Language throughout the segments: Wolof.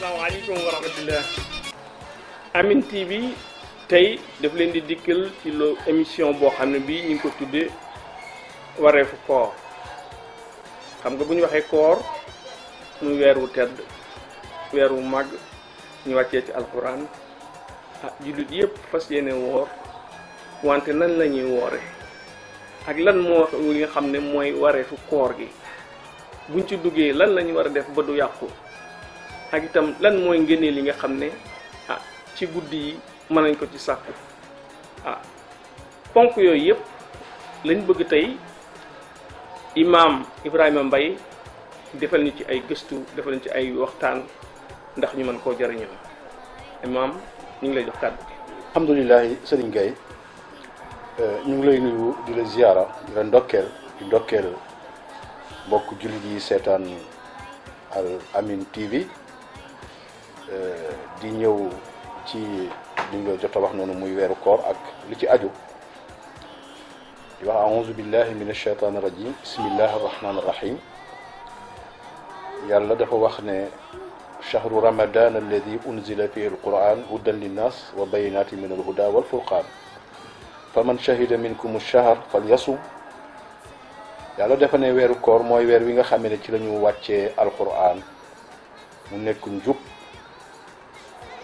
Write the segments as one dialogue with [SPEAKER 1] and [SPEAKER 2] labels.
[SPEAKER 1] asalaamaaleykum wa rahmatullah. Amine TV tey daf leen di dikkal ci lo émission boo xam ne bii ñu ngi ko tuddee wareefu koor. xam nga bu ñu waxee koor muy weer wu tedd weer wu màgg ñu wàccee ci alxuraan jullit yëpp fas yéene woor wante nan la ñuy woore ak lan moo li nga xam ne mooy wareefu koor gi buñ ci duggee lan la ñu war a def ba du yàqu ak itam lan mooy ngëneel li nga xam ne ci guddi yi mën nañ ko ci sàkku ponk yooyu yëpp lañ bëgg tey imaam Ibrahima Mbaye defal ñu ci ay gëstu defal ñu ci ay waxtaan ndax ñu mën koo jëriñoo imaam ñu ngi lay jox kàddu gi.
[SPEAKER 2] alhamdulilahi Serigne Gueye ñu ngi lay nuyu di la ziyaara di la ndokkeel mbokk jullit yi seetaan Al Amine TV di ñëw ci li nga jot a wax noonu muy weeru koor ak li ci aju di wax a'uuzu billahi min ash-shaytaani rajim bismillahi arrahmani irrahim yàlla dafa wax ne chahru ramadan alladi unzila fihi alquran hudan linnas wa bayinatin min alhuda walfurqan faman shahida minkum ash-shahr falyasum yàlla dafa ne weeru koor mooy weer wi nga xamee ne ci la ñu wàccee alquran mu nekk njub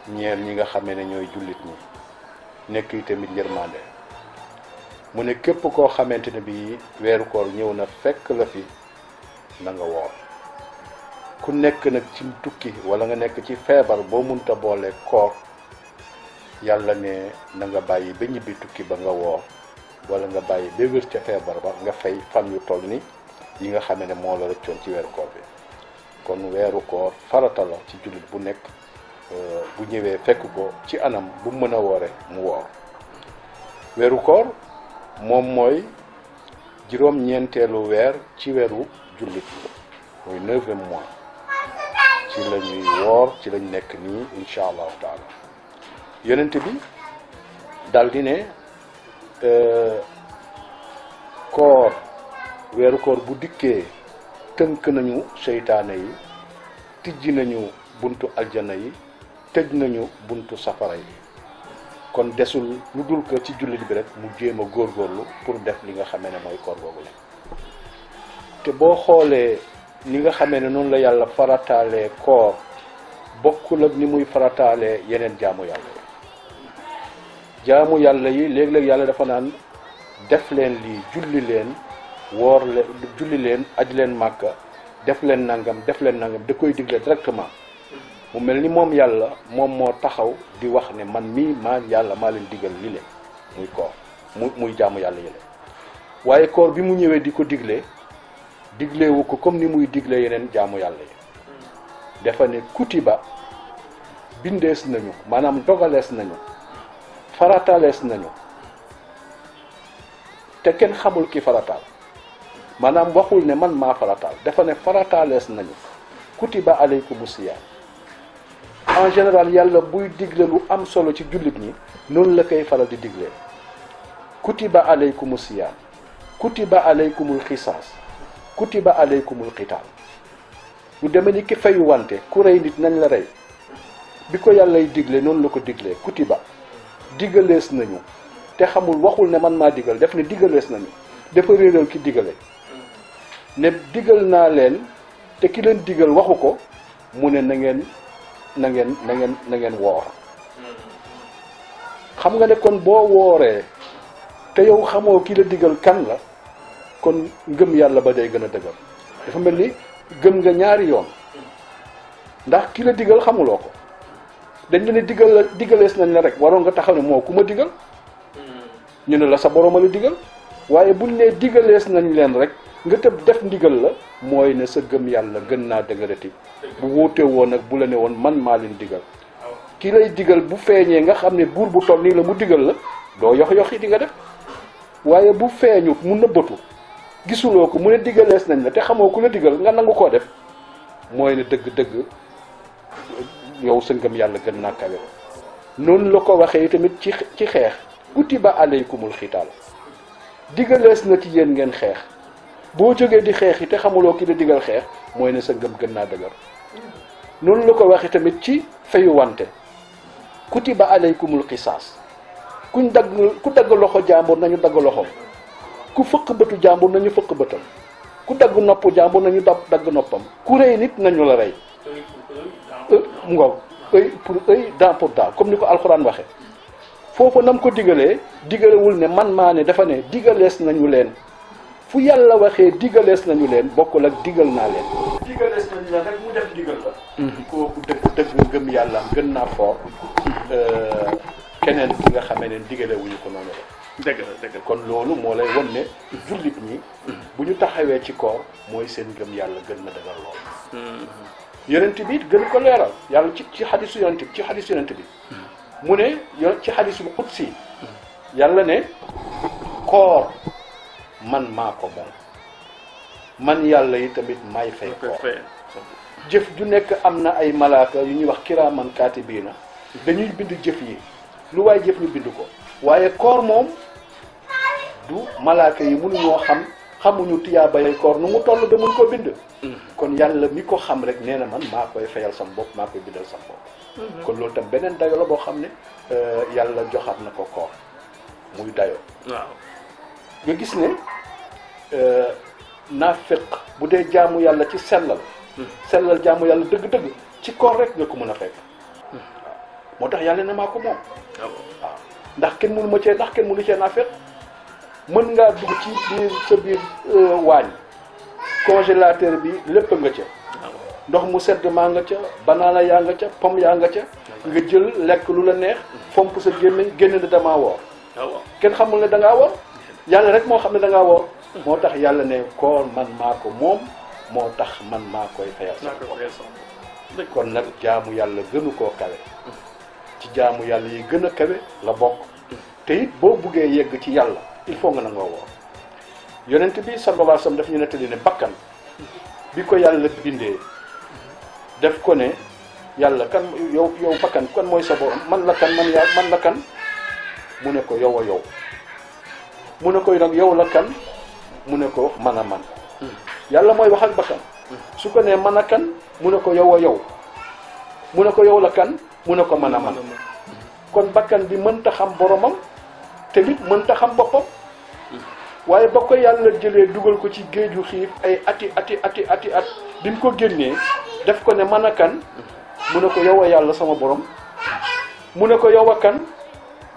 [SPEAKER 2] ñeer ñi nga xamee ne ñooy jullit ñi nekk yi tamit yërmande mu ne képp koo xamante ne bi weeru koor ñëw na fekk la fi na nga woor ku nekk nag ci tukki wala nga nekk ci feebar boo munta boole koor yàlla ne na nga bàyyi ba ñibbi tukki ba nga woor wala nga bàyyi ba wér ca feebar ba nga fay fan yu toll ni yi nga xamee ne moo la rëccoon ci weeru koor bi kon weeru koor farata la ci jullit bu nekk bu ñëwee fekk ko ci anam bu mën a woore mu woor weeru koor moom mooy juróom-ñeenteelu weer ci weeru jullit mooy 9e mois ci la ñuy woor ci lañ nekk nii incha allahu taala yonent bi daal di ne koor weeru koor bu dikkee tënk nañu seytaane yi tijji nañu buntu aljana yi tëj nañu buntu safara yi kon desul lu dul ko ci jullit bi rek mu jéem a góorgóorlu pour def li nga xamee ne mooy koor googu la te boo xoolee ni nga xamee ne noonu la yàlla farataalee koor bokkul ak ni muy farataalee yeneen jaamu yàlla yi léeg-léeg yàlla dafa naan def leen lii julli leen woor leen julli leen aj leen màkka def leen nangam da koy digle directement mu mel ni moom yàlla moom moo taxaw di wax ne man mii yàlla maa leen digal li leen muy koor muy jaamu yàlla yi leen waaye koor bi mu ñëwee di ko digleewu ko comme ni muy digle yeneen jaamu yàlla yi dafa ne kutiba bindees nañu maanaam dogalees nañu farataalees nañu te kenn xamul ki farataal maanaam waxul ne man maa farataal dafa ne farataalees nañu kutiba alaykumu siyaam en général yàlla buy digle lu am solo ci jullit ñi noonu la koy faral di digle kutiba alaykumu siyaam kutiba alaykumul xisaas kutiba alaykumul qitaal lu deme ni ki fayu wante ku rey nit nañ la rey bi ko yàllay digle noonu la ko diglee kutiba digalees nañu te xamul waxul ne man maa digal def ne digalees nañu dafa réeral ki digale ne digal naa leen te ki leen digal waxu ko mu ne na ngeen woor xam nga ne kon boo wooree te yow xamoo ki la digal kan la kon ngëm yàlla ba day gën a dëgër dafa mel ni gëm nga ñaari yoon ndax ki la digal xamuloo ko dañ la ne digalees nañ la rek waroon nga taxaw ne moo ku ma digal ñu ne la sa borom a la digal waaye buñ ne digalees nañ leen rek nga tëb def ndigal la mooy ne sa gëm yàlla gën naa dëgërati bu wuute woon nag bu la ne woon man maa leen digal ki lay digal bu feeñee nga xam ne buur bu toll nii la mu digal la doo yox yi di nga def waaye bu feeñu mu nëbbatu gisuloo ko mu ne digalees nañ la te xamoo ku la digal nga nangu koo def mooy ne dëgg-dëgg yow sa ngëm yàlla gën naa kawe noonu la ko waxee tamit ci xeex kutiba alaykumul xitaal digalees na ci yéen ngeen xeex boo jógee di xeex yi te xamuloo ki la digal xeex mooy ne sa ngëm gën naa dëgër noonu la ko waxee tamit ci fayu wante kutiba alaykumul qisaas ku dagg loxo jàmbur nañu dagg loxom ku fëq bëtu jàmbur nañu fëq bëtam ku dagg nopp jàmbur nañu dagg noppam ku rey nit nañu la rey mu ngoog œil pour œil dent pour dent comme ni ko alxuraan waxe foofu nam ko digalewul ne man maa ne dafa ne digalees nañu leen fu yàlla waxee digalees nañu leen bokkul ak digal naa leen digalees nañu leen rek mu def digal la kooku dëgg gëm yàlla gën naa fort keneen ki nga xamee ne digalewuñu ko noonu la dëgg kon loolu moo lay won ne jullit ñi bu ñu taxawee ci koor mooy seen gëm yàlla gën na dëgër lool yonent bi gën ko leeral yàlla ci xadisu yonent bi mu ne ci xadisul qudsi yàlla ne koor man maa ko moom man yàlla yi tamit maay fay koor jëf ju nekk am na ay malaaka yu ñuy wax kiraaman kaatibiina dañuy bind jëf yi lu waay jëf ñu bind ko waaye koor moom du malaaka yi mënuñoo xamuñu tiyaabay koor nu mu toll da mun ko bind kon yàlla mi ko xam rek nee na man maa koy fayal sam bopp maa koy bindal sam bopp kon loolu tam beneen dayo la boo xam ne yàlla joxaat na ko koor muy dayo waaw nga gis ne naafiq bu dee jaamu yàlla ci sellal jaamu yàlla dëgg-dëgg ci koor rek nga ko mën a fekk moo tax yàlla ne maa ko moom waaw ndax kenn mënu ma cee ndax kenn mënu cee naafiq mën ngaa dugg ci biir sa biir waañ congélateur bi lépp nga ca ndox mu sedd maa nga ca banaana yaa nga ca pomme yaa nga ca nga jël lekk lu la neex fomp sa génn ne damaa woor kenn xamul ne dangaa woor yàlla rek moo xam ne dangaa woor moo tax yàlla ne koor man maa ko moom moo tax man maa koy fayal kon nag jaamu yàlla gënu koo kawe ci jaamu yàlla yi gën a kawe la bokk te it boo buggee yegg ci yàlla il faut nga nangoo woor yonent bi sallallahu alayhi wasallam daf ñu nettali ne bakkan bi ko yàlla bindee def ko ne yàlla kan yow bakkan kan mooy sa borom man la kan man la kan mu ne ko yow a yow mu ne ko nag yow la kan mu ne ko man a man yàlla mooy wax ak bakkan su ko nee man a kan mu ne ko yow a yow mu ne ko yow la kan mu ne ko man a man kon bakkan bi mënta xam boromam te nit mënta xam boppam waaye ba ko yàlla jëlee dugal ko ci géeju xiif ay ati at bi mu ko génnee def ko ne man a kan mu ne ko yow a yàlla sama borom mu ne ko yow a kan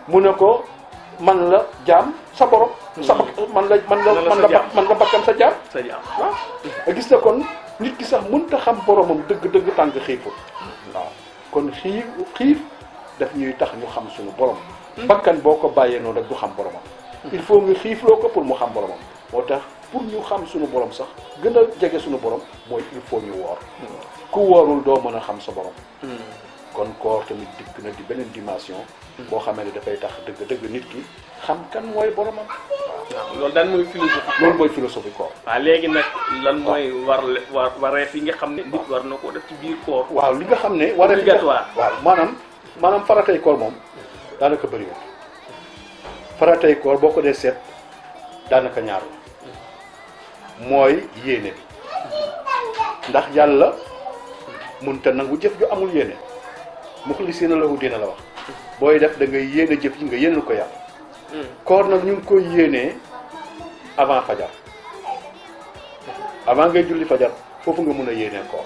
[SPEAKER 2] mu ne ko man la jaam sa borom sa man la bakkan sa jaam waaw gis na kon nit ki sax mënta xam boromam dëgg tànk xiiful waaw kon xiif daf ñuy tax ñu xam suñu borom bakkan boo ko bàyyee noonu rek du xam boromam il faut nga xiifloo ko pour mu xam boromam moo tax pour ñu xam suñu borom sax gën a jege suñu borom mooy il faut ñu woor ku woorul doo mën a xam sa borom kon koor tamit dikk na di beneen dimension boo xamee ne dafay tax dëgg nit ki xam kan mooy boromam
[SPEAKER 1] waaw loolu daan mooy philosophie
[SPEAKER 2] loolu mooy philosophie koor
[SPEAKER 1] waaw léegi nag lan mooy wareef yi nga xam ne nit war na ko def ci biir koor
[SPEAKER 2] waaw li nga xam ne wareef obligatoire waaw maanaam faratay koor moom daanaka bëriwul faratay koor boo ko dee seet daanaka ñaar la mooy yéene bi ndax yàlla mënta nangu jëf ju amul yéene muxlisiina lahu diina la wax booy def da ngay yéene jëf yi nga yéenal ko yàlla koor nag ñu ngi koy yéenee avant fajar avant ngay julli fajar foofu nga mun a yéenee koor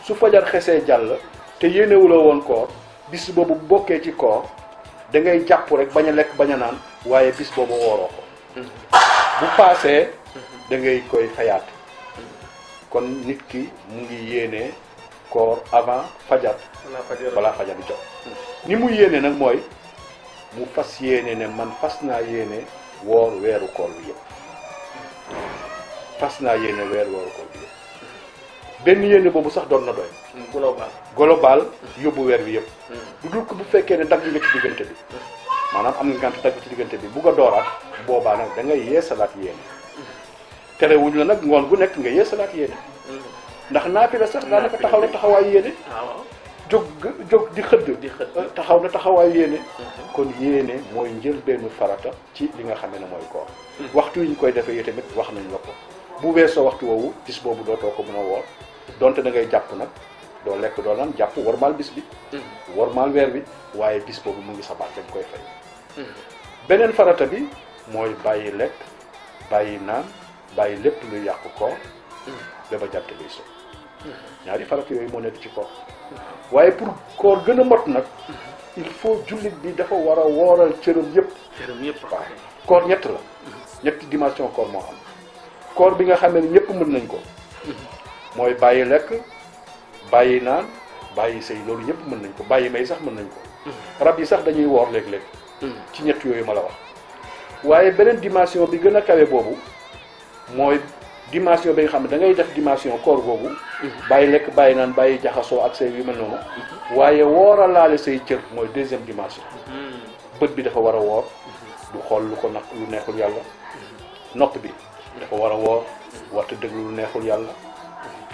[SPEAKER 2] su fajar xesee jàll te yéenewuloo woon koor bis boobu bokkee ci koor da ngay jàpp rek bañ a lekk bañ a naan waaye bis boobu wooroo ko bu paasee da ngay koy fayaat kon nit ki mu ngi yéenee koor avant fajar balaa fajar di jot ni mu yéene nag mooy mu fas yéene ne man fas naa yéene woor weeru koor bi yëpp fas naa yéene weeru koor bi yëpp benn yéene boobu sax doon na doy global yóbbu weer bi yëpp du dul ko bu fekkee ne dagg nga ci diggante bi maanaam am nga ngant dagg ci diggante bi bugg a dooraat boobaa nag da ngay yeesalaat yéene terewuñ la nag ngoon gu nekk nga yeesalaat yéene ndax naafila sax daanaka taxaw na taxawaayu yéene jóg di xëdd taxaw na taxawaayu yéene kon yéene mooy njëlbeenu farata ci li nga xam ne mooy koor waxtu yi ñu koy defee yi tamit wax nañ la ko bu weesoo waxtu woowu bis boobu dootoo ko mën a woor donte da ngay jàpp nag doo lekk doo naan jàpp warmaal bis bi warmaal weer bi waaye bis boobu mu ngi sa baat dañ koy fay beneen farata bi mooy bàyyi lekk bàyyi naan bàyyi lépp luy yàqu koor ba ba jant biy so ñaari farata yooyu moo nekk ci koor waaye pour koor gën a mot nag il faut jullit bi dafa war a wooral cëram yëpp waaw koor ñett la ñetti dimension koor moo am koor bi nga xamee ne ñëpp mën nañ ko mooy bàyyi lekk bàyyi naan bàyyi sëy loolu ñëpp mën nañ ko bàyyi may sax mën nañ ko rab yi sax dañuy woor léeg-léeg ci ñett yooyu ma la wax waaye beneen dimension bi gën a kawe boobu mooy dimension bi nga xam ne da ngay def dimension koor boobu bàyyi lekk bàyyi naan bàyyi jaxasoo ak say yu mel noonu waaye woor a laale say cër mooy deuxième dimension bët bi dafa war a woor du xool lu ko nag lu neexul yàlla nopp bi dafa war a woor warta déglu lu neexul yàlla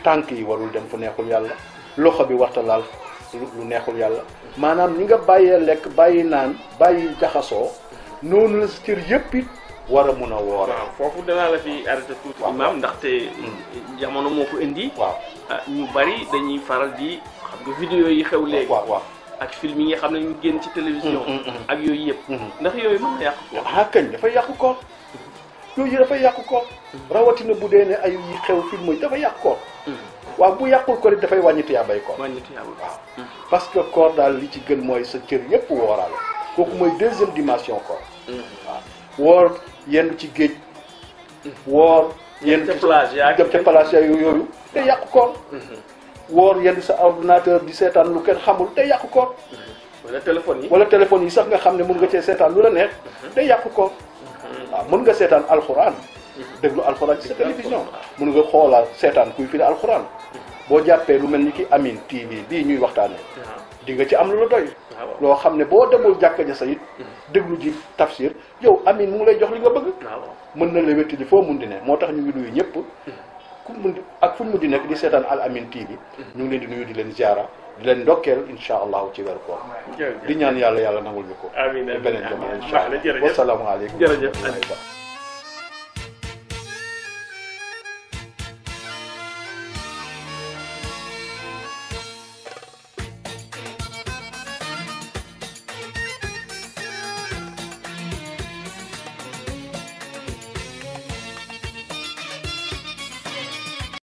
[SPEAKER 2] tànk yi warul dem fu neexul yàlla loxo bi warta laal lu neexul yàlla maanaam ni nga bàyyee lekk bàyyi naan bàyyi jaxasoo noonu la sa cër yëpp it war a mun a woor.
[SPEAKER 1] waaw foofu danaa la fi arrêté tuuti imam ndaxte jamono moo ko indi
[SPEAKER 2] waaw
[SPEAKER 1] ñu bari dañuy faral di xam nga vidéo yi xew léegi
[SPEAKER 2] waaw
[SPEAKER 1] ak film yi nga xam ne ñu génn ci télévision ak yooyu yëpp ndax yooyu mën na yàq koor
[SPEAKER 2] kañ dafay yàqu koor yooyu dafay yàqu koor rawatina bu dee ne ay yi xew film yi dafa yàqu koor waaw bu yàqul koor it dafay wàññi tiyaabay koor waaw parce que koor daal li ci gën mooy sa cër yëpp wooraale kooku mooy deuxième dimension koor waaw woor yenn ci géej woor yenn
[SPEAKER 1] ca plage
[SPEAKER 2] dem ca plage yooyu te yàqu koor woor yenn sa ordinateur di seetaan lu kenn xamul te yàqu koor wala téléphone yi sax nga xam ne mën nga cee seetaan lu la neex te yàqu koor waaw mën nga seetaan alxuraan déglu alxuraan ci sa télévision mën nga xoolal seetaan kuy firi alxuraan boo jàppee lu mel ni ki Amine TV bii ñuy waxtaanee di nga ci am lu la doy loo xam ne boo demul jàkka ja sa it déglu ji tafsir yow Amine mu ngi lay jox li nga bëgg mën na la wéttali foo mun di ne moo tax ñu ngi nuyu ñëpp ku mun di ak fu mu di nekk di seetaan Al Amine TV ñu ngi leen di nuyu di leen ziara di leen ndokkeel insha allahu ci weeru koor di ñaan yàlla nangul ñu ko
[SPEAKER 1] amiin
[SPEAKER 2] beneen jamono insha allah wasalaamu aleykum
[SPEAKER 1] jërëjëf